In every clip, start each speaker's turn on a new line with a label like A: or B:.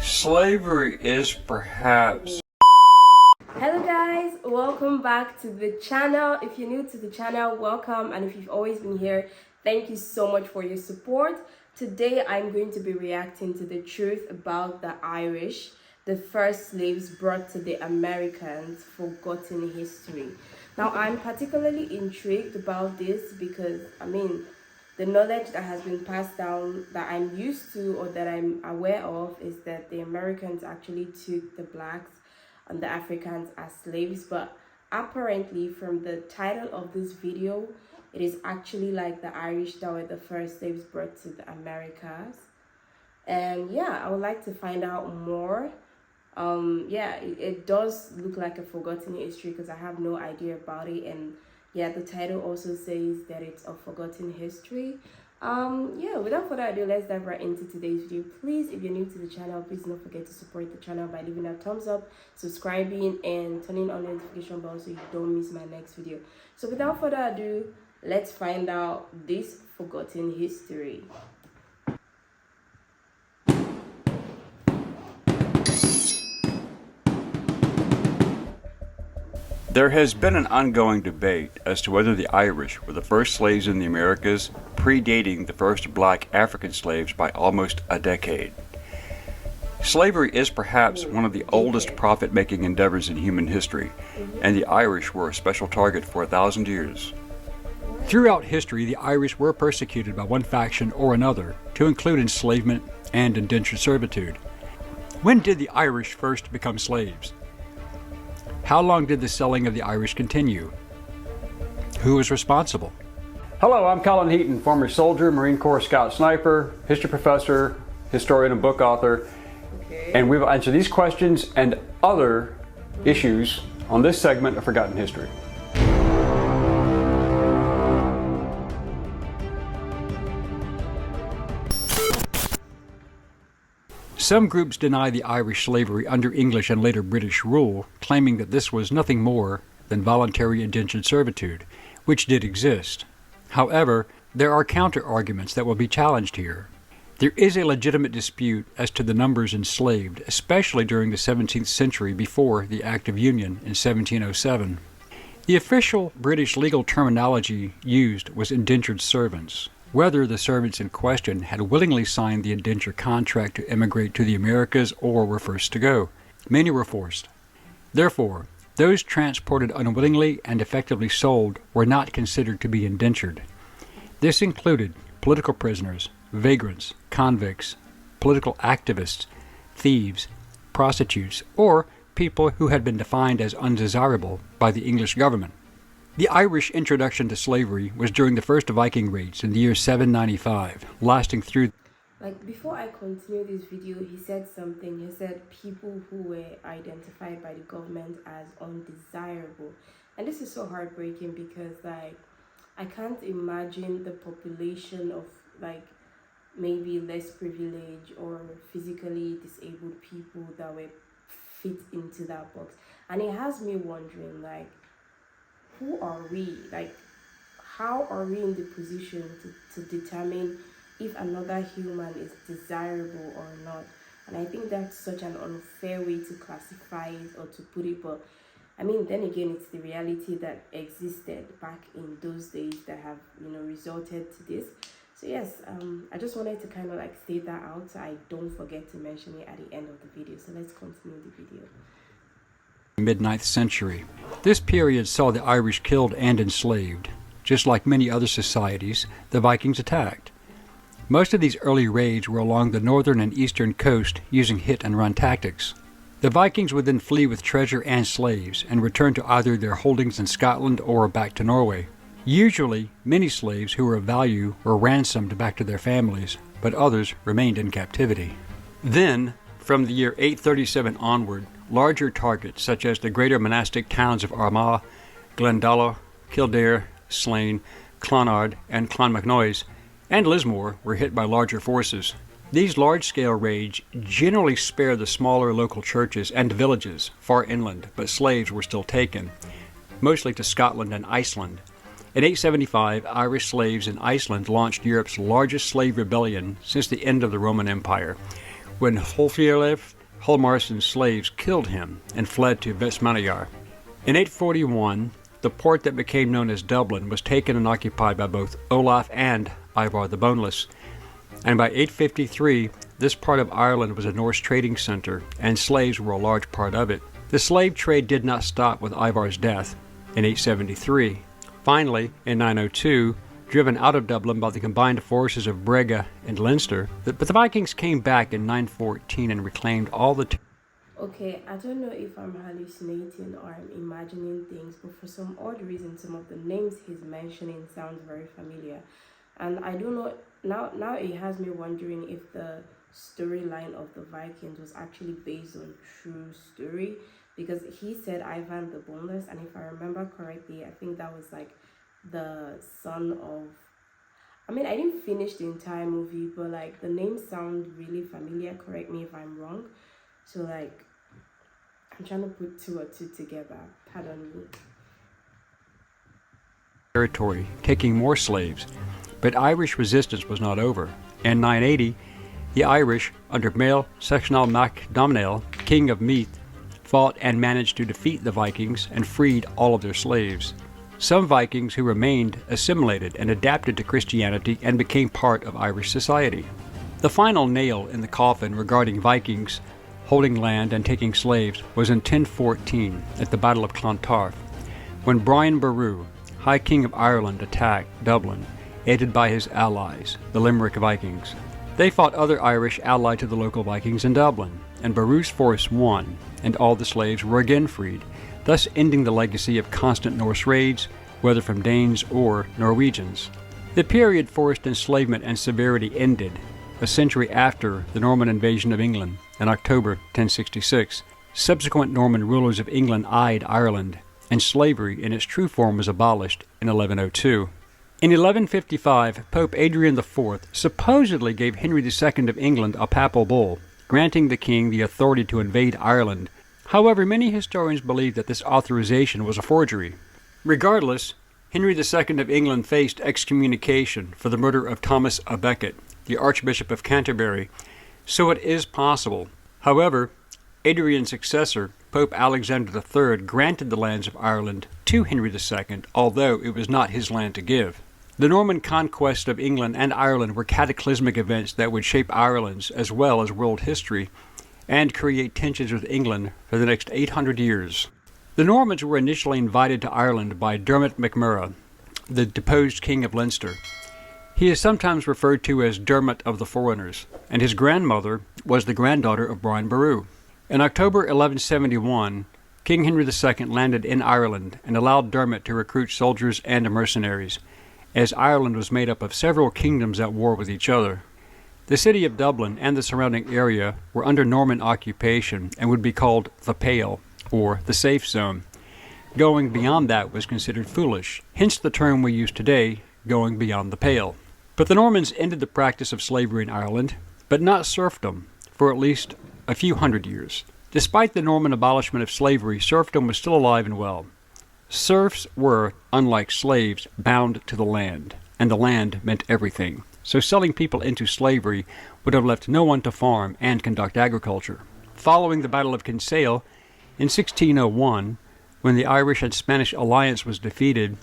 A: Slavery is perhaps...
B: Hello guys, welcome back to the channel. If you're new to the channel, welcome, and if you've always been here, thank you so much for your support. Today I'm going to be reacting to the truth about the Irish, the first slaves brought to the Americans, forgotten history. Now I'm particularly intrigued about this because the knowledge that has been passed down that I'm used to or that I'm aware of is that the Americans actually took the blacks and the Africans as slaves, but apparently from the title of this video, it is actually like the Irish that were the first slaves brought to the Americas. And yeah, I would like to find out more. It does look like a forgotten history because I have no idea about it, and yeah, the title also says that it's a forgotten history. Without further ado, let's dive right into today's video. Please, if you're new to the channel, please don't forget to support the channel by leaving a thumbs up, subscribing, and turning on the notification bell so you don't miss my next video. So without further ado, let's find out this forgotten history.
A: There has been an ongoing debate as to whether the Irish were the first slaves in the Americas, predating the first black African slaves by almost a decade. Slavery is perhaps one of the oldest profit-making endeavors in human history, and the Irish were a special target for 1,000 years.
C: Throughout history, the Irish were persecuted by one faction or another, to include enslavement and indentured servitude. When did the Irish first become slaves? How long did the selling of the Irish continue? Who was responsible?
D: Hello, I'm Colin Heaton, former soldier, Marine Corps scout sniper, history professor, historian and book author. And we've answered these questions and other issues on this segment of Forgotten History.
C: Some groups deny the Irish slavery under English and later British rule, claiming that this was nothing more than voluntary indentured servitude, which did exist. However, there are counter-arguments that will be challenged here. There is a legitimate dispute as to the numbers enslaved, especially during the 17th century before the Act of Union in 1707. The official British legal terminology used was indentured servants. Whether the servants in question had willingly signed the indenture contract to emigrate to the Americas or were forced to go. Many were forced. Therefore, those transported unwillingly and effectively sold were not considered to be indentured. This included political prisoners, vagrants, convicts, political activists, thieves, prostitutes, or people who had been defined as undesirable by the English government. The Irish introduction to slavery was during the first Viking raids in the year 795, lasting through...
B: Before I continue this video, he said something. He said people who were identified by the government as undesirable. And this is so heartbreaking because I can't imagine the population of maybe less privileged or physically disabled people that were fit into that box. And it has me wondering, who are we? How are we in the position to determine if another human is desirable or not? And I think that's such an unfair way to classify it or to put it, but then again, it's the reality that existed back in those days that have resulted to this. So yes, I just wanted to kind of state that out so I don't forget to mention it at the end of the video. So let's continue the video.
C: Mid-9th century. This period saw the Irish killed and enslaved. Just like many other societies, the Vikings attacked. Most of these early raids were along the northern and eastern coast using hit-and-run tactics. The Vikings would then flee with treasure and slaves and return to either their holdings in Scotland or back to Norway. Usually, many slaves who were of value were ransomed back to their families, but others remained in captivity. Then, from the year 837 onward, larger targets such as the greater monastic towns of Armagh, Glendalough, Kildare, Slane, Clonard, and Clonmacnoise, and Lismore were hit by larger forces. These large-scale raids generally spared the smaller local churches and villages far inland, but slaves were still taken, mostly to Scotland and Iceland. In 875, Irish slaves in Iceland launched Europe's largest slave rebellion since the end of the Roman Empire, when Hlufleif Hjalmarsson's slaves killed him and fled to Vestmannaeyjar. In 841, the port that became known as Dublin was taken and occupied by both Olaf and Ivar the Boneless, and by 853 this part of Ireland was a Norse trading center, and slaves were a large part of it. The slave trade did not stop with Ivar's death in 873. Finally, in 902, driven out of Dublin by the combined forces of Brega and Leinster, but the Vikings came back in 914 and reclaimed all the
B: Okay, I don't know if I'm hallucinating or I'm imagining things, but for some odd reason, some of the names he's mentioning sounds very familiar. And I don't know, now it has me wondering if the storyline of the Vikings was actually based on true story, because he said Ivan the Boneless, and if I remember correctly, I think that was like the son of, I mean, I didn't finish the entire movie, but like the names sound really familiar. Correct me if I'm wrong. So like, I'm trying to put two or two together. Pardon me.
C: territory, taking more slaves. But Irish resistance was not over. In 980, the Irish, under Mael Sechnal Mac Domhnall, king of Meath, fought and managed to defeat the Vikings and freed all of their slaves. Some Vikings who remained assimilated and adapted to Christianity and became part of Irish society. The final nail in the coffin regarding Vikings holding land and taking slaves was in 1014 at the Battle of Clontarf, when Brian Boru, High King of Ireland, attacked Dublin, aided by his allies, the Limerick Vikings. They fought other Irish allied to the local Vikings in Dublin, and Boru's force won, and all the slaves were again freed, thus ending the legacy of constant Norse raids, whether from Danes or Norwegians. The period forced enslavement and severity ended a century after the Norman invasion of England in October 1066. Subsequent Norman rulers of England eyed Ireland, and slavery in its true form was abolished in 1102. In 1155, Pope Adrian IV supposedly gave Henry II of England a papal bull, granting the king the authority to invade Ireland. However, many historians believe that this authorization was a forgery. Regardless, Henry II of England faced excommunication for the murder of Thomas à Becket, the Archbishop of Canterbury, so it is possible. However, Adrian's successor, Pope Alexander III, granted the lands of Ireland to Henry II, although it was not his land to give. The Norman conquest of England and Ireland were cataclysmic events that would shape Ireland's as well as world history and create tensions with England for the next 800 years. The Normans were initially invited to Ireland by Dermot MacMurrough, the deposed king of Leinster. He is sometimes referred to as Dermot of the Foreigners, and his grandmother was the granddaughter of Brian Boru. In October 1171, King Henry II landed in Ireland and allowed Dermot to recruit soldiers and mercenaries, as Ireland was made up of several kingdoms at war with each other. The city of Dublin and the surrounding area were under Norman occupation and would be called the Pale, or the safe zone. Going beyond that was considered foolish, hence the term we use today, going beyond the pale. But the Normans ended the practice of slavery in Ireland, but not serfdom, for at least a few hundred years. Despite the Norman abolishment of slavery, serfdom was still alive and well. Serfs were, unlike slaves, bound to the land, and the land meant everything. So selling people into slavery would have left no one to farm and conduct agriculture. Following the Battle of Kinsale, in 1601, when the Irish and Spanish alliance was defeated,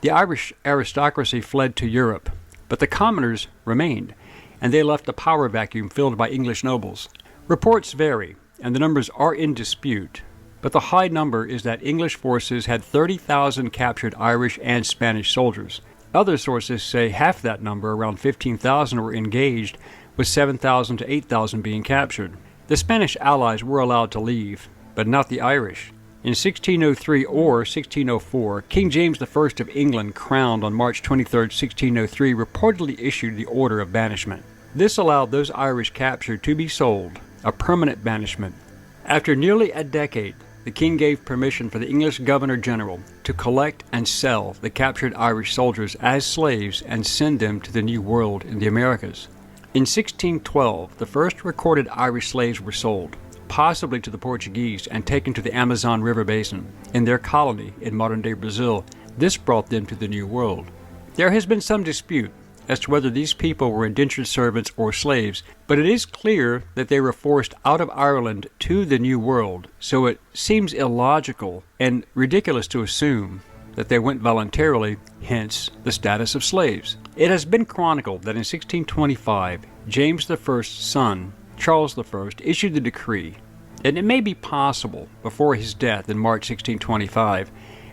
C: the Irish aristocracy fled to Europe, but the commoners remained, and they left a power vacuum filled by English nobles. Reports vary, and the numbers are in dispute, but the high number is that English forces had 30,000 captured Irish and Spanish soldiers. Other sources say half that number, around 15,000, were engaged, with 7,000 to 8,000 being captured. The Spanish allies were allowed to leave, but not the Irish. In 1603 or 1604, King James I of England, crowned on March 23, 1603, reportedly issued the order of banishment. This allowed those Irish captured to be sold, a permanent banishment. After nearly a decade, the king gave permission for the English Governor-General to collect and sell the captured Irish soldiers as slaves and send them to the New World in the Americas. In 1612, the first recorded Irish slaves were sold, possibly to the Portuguese, and taken to the Amazon River Basin, in their colony in modern-day Brazil. This brought them to the New World. There has been some dispute as to whether these people were indentured servants or slaves, but it is clear that they were forced out of Ireland to the New World, so it seems illogical and ridiculous to assume that they went voluntarily, hence the status of slaves. It has been chronicled that in 1625, James I's son, Charles I, issued the decree, and it may be possible before his death in March 1625,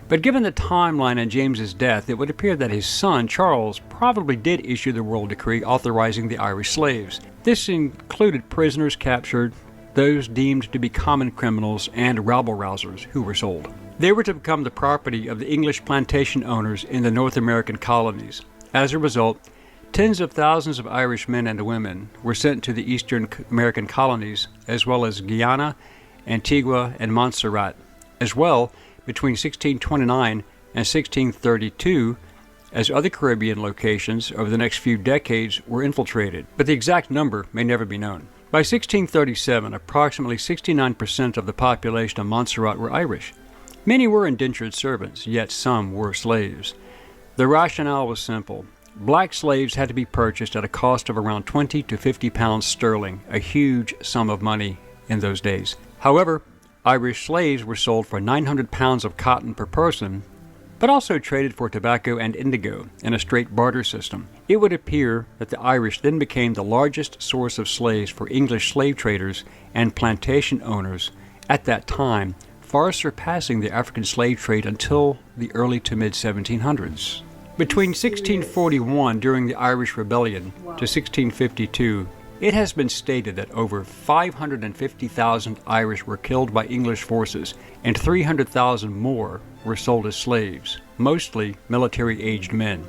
C: but given the timeline on James's death, it would appear that his son, Charles, probably did issue the royal decree authorizing the Irish slaves. This included prisoners captured, those deemed to be common criminals, and rabble-rousers who were sold. They were to become the property of the English plantation owners in the North American colonies. As a result, tens of thousands of Irish men and women were sent to the Eastern American colonies, as well as Guyana, Antigua, and Montserrat. As well, between 1629 and 1632, as other Caribbean locations over the next few decades were infiltrated, but the exact number may never be known. By 1637, approximately 69% of the population of Montserrat were Irish. Many were indentured servants, yet some were slaves. The rationale was simple. Black slaves had to be purchased at a cost of around 20 to 50 pounds sterling, a huge sum of money in those days. However, Irish slaves were sold for 900 pounds of cotton per person, but also traded for tobacco and indigo in a straight barter system. It would appear that the Irish then became the largest source of slaves for English slave traders and plantation owners at that time, far surpassing the African slave trade until the early to mid-1700s. Between 1641, during the Irish Rebellion, to 1652, it has been stated that over 550,000 Irish were killed by English forces, and 300,000 more were sold as slaves, mostly military-aged men.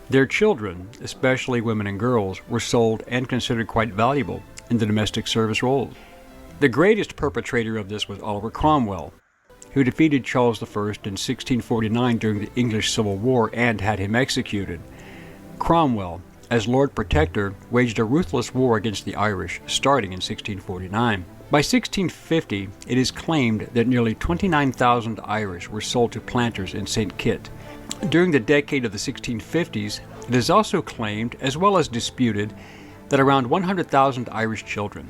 C: Their children, especially women and girls, were sold and considered quite valuable in the domestic service roles. The greatest perpetrator of this was Oliver Cromwell, who defeated Charles I in 1649 during the English Civil War and had him executed. Cromwell, as Lord Protector, waged a ruthless war against the Irish, starting in 1649. By 1650, it is claimed that nearly 29,000 Irish were sold to planters in St. Kitts. During the decade of the 1650s, it is also claimed, as well as disputed, that around 100,000 Irish children,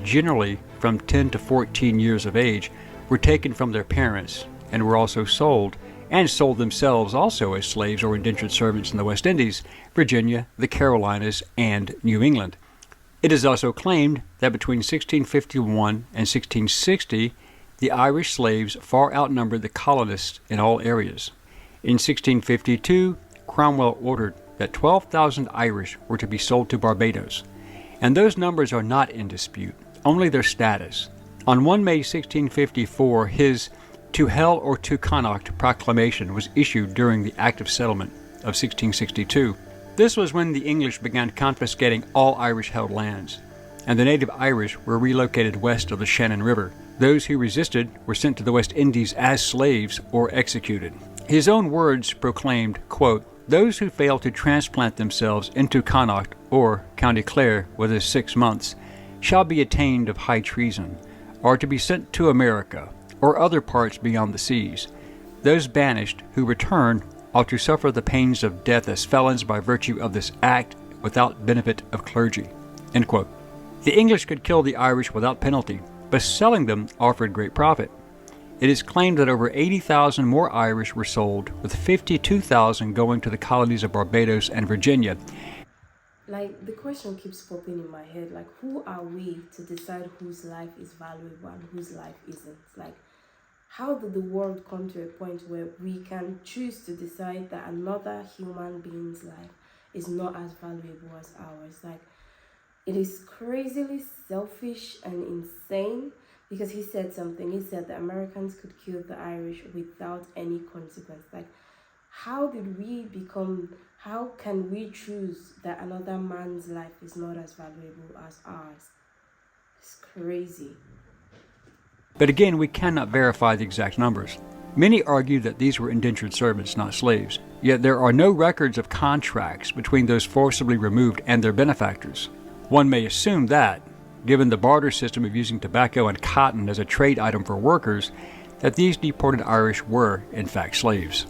C: generally from 10 to 14 years of age, were taken from their parents and were also sold, and sold themselves also as slaves or indentured servants in the West Indies, Virginia, the Carolinas, and New England. It is also claimed that between 1651 and 1660, the Irish slaves far outnumbered the colonists in all areas. In 1652, Cromwell ordered that 12,000 Irish were to be sold to Barbados, and those numbers are not in dispute, only their status. On 1 May 1654, his "To Hell or to Connacht" proclamation was issued during the Act of Settlement of 1662. This was when the English began confiscating all Irish-held lands, and the native Irish were relocated west of the Shannon River. Those who resisted were sent to the West Indies as slaves or executed. His own words proclaimed, quote, "Those who fail to transplant themselves into Connacht or County Clare within 6 months shall be attainted of high treason, or to be sent to America, or other parts beyond the seas. Those banished who return ought to suffer the pains of death as felons by virtue of this act without benefit of clergy." End quote. The English could kill the Irish without penalty, but selling them offered great profit. It is claimed that over 80,000 more Irish were sold, with 52,000 going to the colonies of Barbados and Virginia.
B: Like, the question keeps popping in my head, like, who are we to decide whose life is valuable and whose life isn't? Like, how did the world come to a point where we can choose to decide that another human being's life is not as valuable as ours? Like, it is crazily selfish and insane, because he said something. He said that Americans could kill the Irish without any consequence. Like, how can we choose that another man's life is not as valuable as ours? It's crazy.
C: But again, we cannot verify the exact numbers. Many argue that these were indentured servants, not slaves, yet there are no records of contracts between those forcibly removed and their benefactors. One may assume that, given the barter system of using tobacco and cotton as a trade item for workers, that these deported Irish were, in fact, slaves.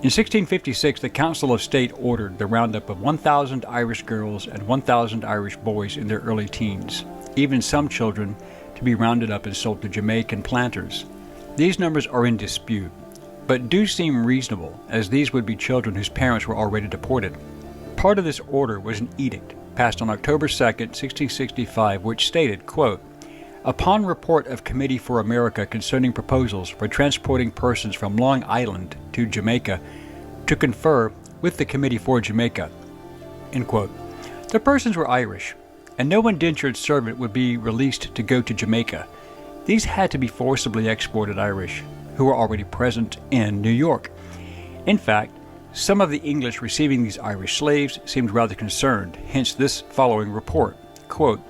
C: In 1656, the Council of State ordered the roundup of 1,000 Irish girls and 1,000 Irish boys in their early teens, even some children to be rounded up and sold to Jamaican planters. These numbers are in dispute, but do seem reasonable, as these would be children whose parents were already deported. Part of this order was an edict passed on October 2, 1665, which stated, quote, "Upon report of Committee for America concerning proposals for transporting persons from Long Island to Jamaica to confer with the Committee for Jamaica," end quote. The persons were Irish, and no indentured servant would be released to go to Jamaica. These had to be forcibly exported Irish, who were already present in New York. In fact, some of the English receiving these Irish slaves seemed rather concerned, hence this following report, quote,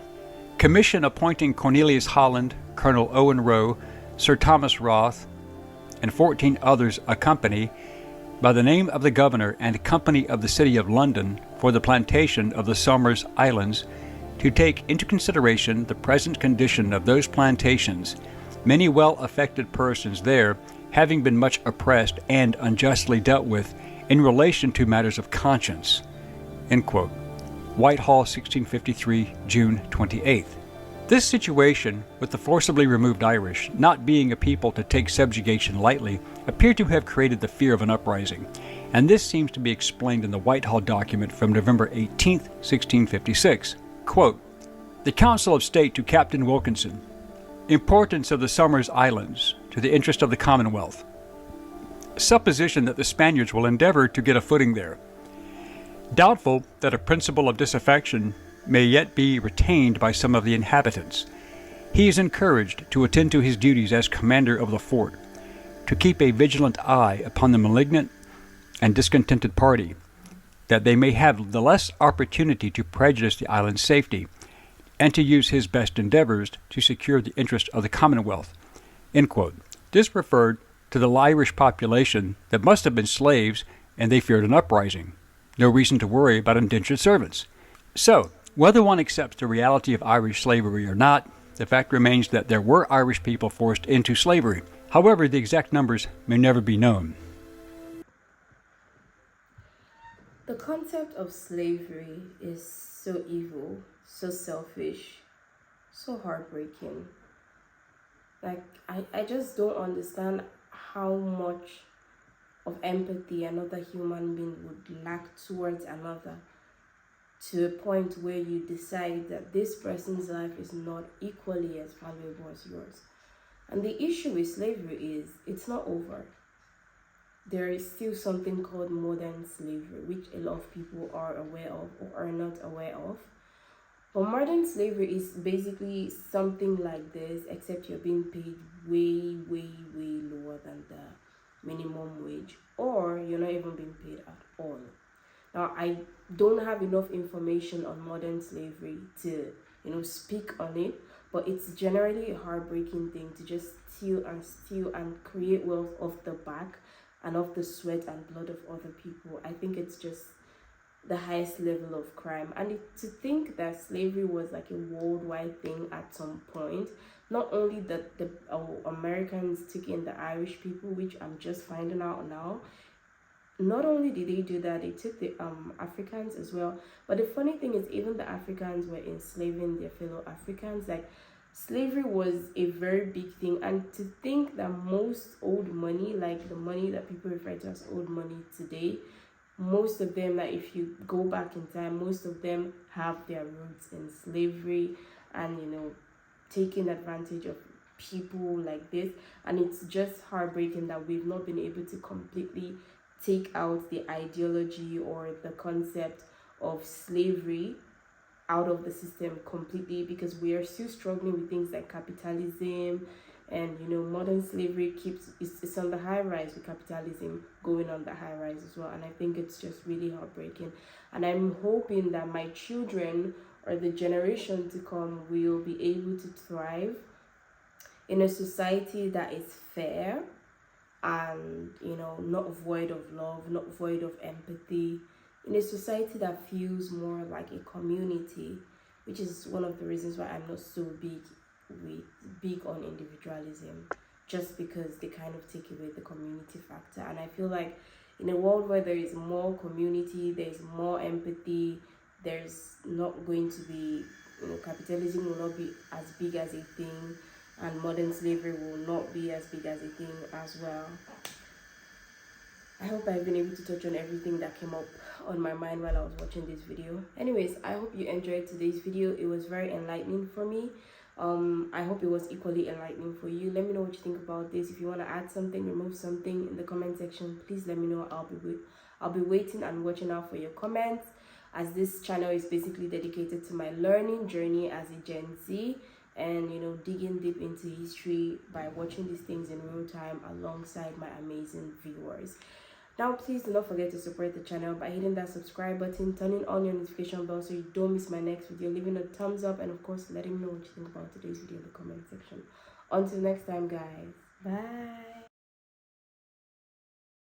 C: "Commission appointing Cornelius Holland, Colonel Owen Rowe, Sir Thomas Roth, and 14 others accompany, by the name of the Governor and Company of the City of London, for the plantation of the Somers Islands, to take into consideration the present condition of those plantations, many well-affected persons there having been much oppressed and unjustly dealt with in relation to matters of conscience," end quote. Whitehall, 1653, June 28th. This situation, with the forcibly removed Irish not being a people to take subjugation lightly, appeared to have created the fear of an uprising, and this seems to be explained in the Whitehall document from November 18, 1656. Quote, "The Council of State to Captain Wilkinson. Importance of the Somers Islands to the interest of the Commonwealth. Supposition that the Spaniards will endeavor to get a footing there. Doubtful that a principle of disaffection may yet be retained by some of the inhabitants. He is encouraged to attend to his duties as commander of the fort, to keep a vigilant eye upon the malignant and discontented party, that they may have the less opportunity to prejudice the island's safety, and to use his best endeavors to secure the interest of the Commonwealth," end quote. This referred to the Irish population that must have been slaves, and they feared an uprising. No reason to worry about indentured servants. So, whether one accepts the reality of Irish slavery or not, the fact remains that there were Irish people forced into slavery. However, the exact numbers may never be known.
B: The concept of slavery is so evil, so selfish, so heartbreaking. Like, I just don't understand how much of empathy another human being would lack towards another, to a point where you decide that this person's life is not equally as valuable as yours. And the issue with slavery is it's not over. There is still something called modern slavery, which a lot of people are aware of or are not aware of. But modern slavery is basically something like this, except you're being paid way, way, way lower than the minimum wage, or you're not even being paid at all. Now, I don't have enough information on modern slavery to, speak on it, but it's generally a heartbreaking thing to just steal and create wealth off the back and off the sweat and blood of other people. I think it's just the highest level of crime. And to think that slavery was like a worldwide thing at some point, not only that the Americans took in the Irish people, which I'm just finding out now, not only did they do that, they took the Africans as well. But the funny thing is, even the Africans were enslaving their fellow Africans. Like, slavery was a very big thing. And to think that most old money, like the money that people refer to as old money today, most of them, like if you go back in time, most of them have their roots in slavery and, taking advantage of people like this. And it's just heartbreaking that we've not been able to completely take out the ideology or the concept of slavery out of the system completely, because we are still struggling with things like capitalism, and modern slavery it's on the high rise, with capitalism going on the high rise as well. And I think it's just really heartbreaking, and I'm hoping that my children or the generation to come will be able to thrive in a society that is fair and not void of love, not void of empathy, in a society that feels more like a community, which is one of the reasons why I'm not so big on individualism, just because they kind of take away the community factor. And I feel like In a world where there is more community, there is more empathy, there's not going to be, capitalism will not be as big as a thing, and modern slavery will not be as big as a thing as well. I hope I've been able to touch on everything that came up on my mind while I was watching this video. Anyways, I hope you enjoyed today's video. It was very enlightening for me. I hope it was equally enlightening for you. Let me know what you think about this. If you want to add something, remove something in the comment section, please let me know. I'll be waiting and watching out for your comments, as this channel is basically dedicated to my learning journey as a Gen Z, and digging deep into history by watching these things in real time alongside my amazing viewers. Now, please do not forget to support the channel by hitting that subscribe button, turning on your notification bell so you don't miss my next video, leaving a thumbs up, and of course letting me know what you think about today's video in the comment section. Until next time, guys, bye.